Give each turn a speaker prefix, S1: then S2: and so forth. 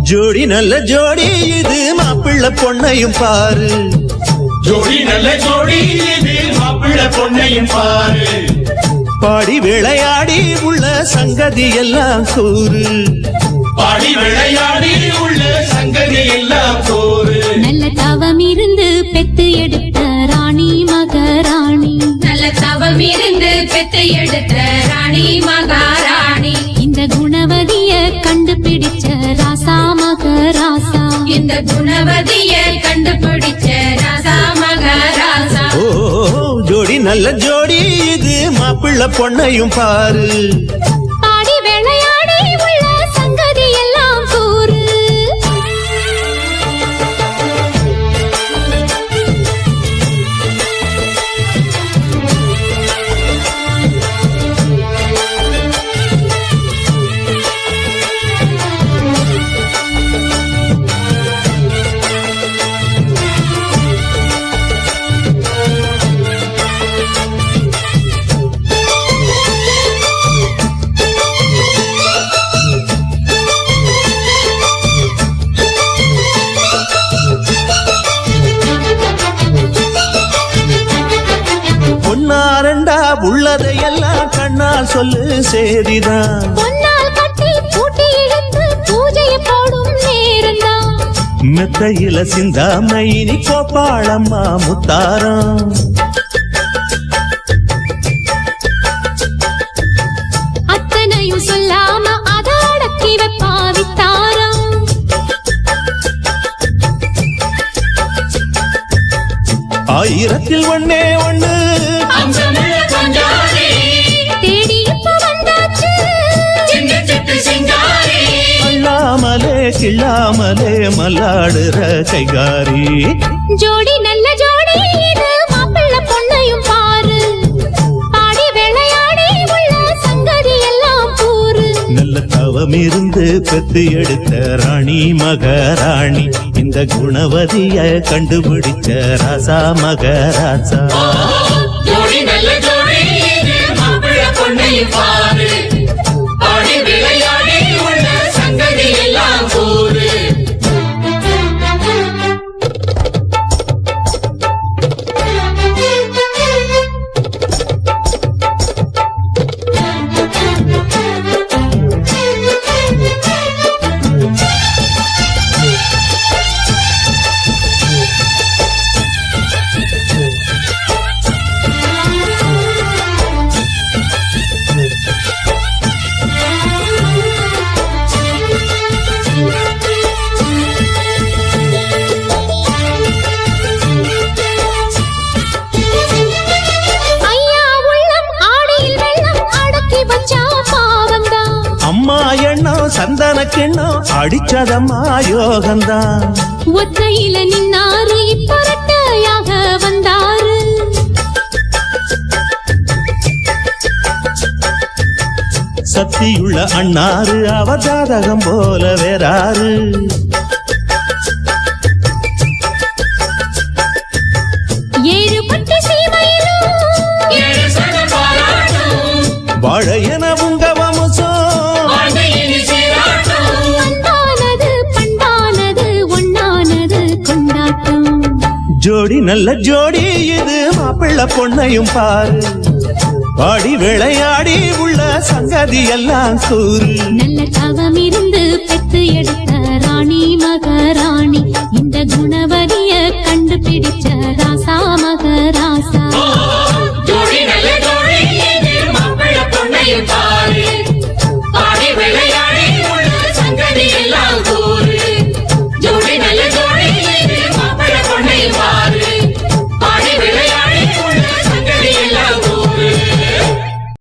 S1: ஜோடி நல்ல ஜோடி இது மாப்பிள்ளை பொண்ணையும் பாரு.
S2: ஜோடி நல்ல ஜோடி இது மாப்பிள்ளை பொண்ணையும் பாரு.
S1: பாடி விளையாடி உள்ள சங்கதி எல்லாம் கூறு.
S2: பாடி விளையாடி உள்ள சங்கதி எல்லாம் கூறு.
S3: நல்ல தவம் இருந்து பெத்து எடுத்த ராணி மகாராணி.
S4: நல்ல தவம் இருந்து பெத்து எடுத்த ராணி மகாராணி.
S3: இந்த குணவதிய கண்டுபிடிச்ச ராசா மகராசா.
S4: இந்த குணவதிய கண்டுபிடிச்ச ராசா மகாராசா.
S1: ஓ ஜோடி நல்ல ஜோடி இது மாப்பிள்ளை பொண்ணையும் பாரு.
S3: பாடி விளையாடி உள்ள சங்கதி எல்லாம் கூறு.
S1: பொன்னாரண்டா உள்ளதையெல்லாம் கண்ணால் சொல்லு சேரிதான்.
S3: பொன்னால் கட்டி பூட்டி இழுத்து பூஜையை போடும் நேரம்தான்.
S1: மெத்தையில சிந்தாம இனி கோப்பாளம்மா முத்தாரம்.
S3: அத்தனையும் சொல்லாம அத அடக்கி வைப்பாவித்தாரம்.
S1: ஆயிரத்தில் ஒன்னே ஒண்ணு
S2: அம்சமுள்ள பஞ்சாரி.
S3: தேடி இப்ப வந்தாச்சு.
S2: சின்ன சிட்டு சிங்காரி.
S1: அள்ளாமலே கிள்ளாமலே மல்லாடுற கைகாரி.
S3: ஜோடி நல்ல ஜோடி இது மாப்பிள்ளை பொண்ணையும் பாரு. பாடி விளையாடி உள்ள சங்கதி எல்லாம் கூறு.
S1: நல்ல தவம் இருந்து பெத்து எடுத்த ராணி மகாராணி. இந்த குணவதிய கண்டுபிடிச்ச ராசா மகராசா.
S2: ஜோடி நல்ல ஜோடி இது மாப்பிள்ளை பொண்ணையும் பாரு. பாடி விளையாடி உள்ள சங்கதி எல்லாம் கூறு.
S3: ஐயா உள்ளம் ஆடியில் வெள்ளம் அடக்கி வச்சா பாவம்தான்.
S1: அம்மா எண்ணம் சந்தன கிண்ணம் அடிச்சதம்மா யோகந்தான்.
S3: ஒத்தையில நின்னாரு இப்ப ரெட்டையாக வந்தாரு.
S1: சக்தியுள்ள அண்ணாரு அவ ஜாதகம் போல வேறாரு.
S3: ஏழு பட்டு சீமையிலும்
S2: ஏழு சனம் பாராட்டும்.
S1: வாழையன உங்க வம்சம்.
S2: வாழ்க்கையினி சீராட்டும்.
S3: அன்பானது பண்பானது ஒண்ணானது கொண்டாட்டம்.
S1: ஜோடி நல்ல ஜோடி இது மாப்பிள்ளை பொண்ணையும் பாரு. பாடி விளையாடி உள்ள சங்கதி எல்லாம் கூறு.
S3: நல்ல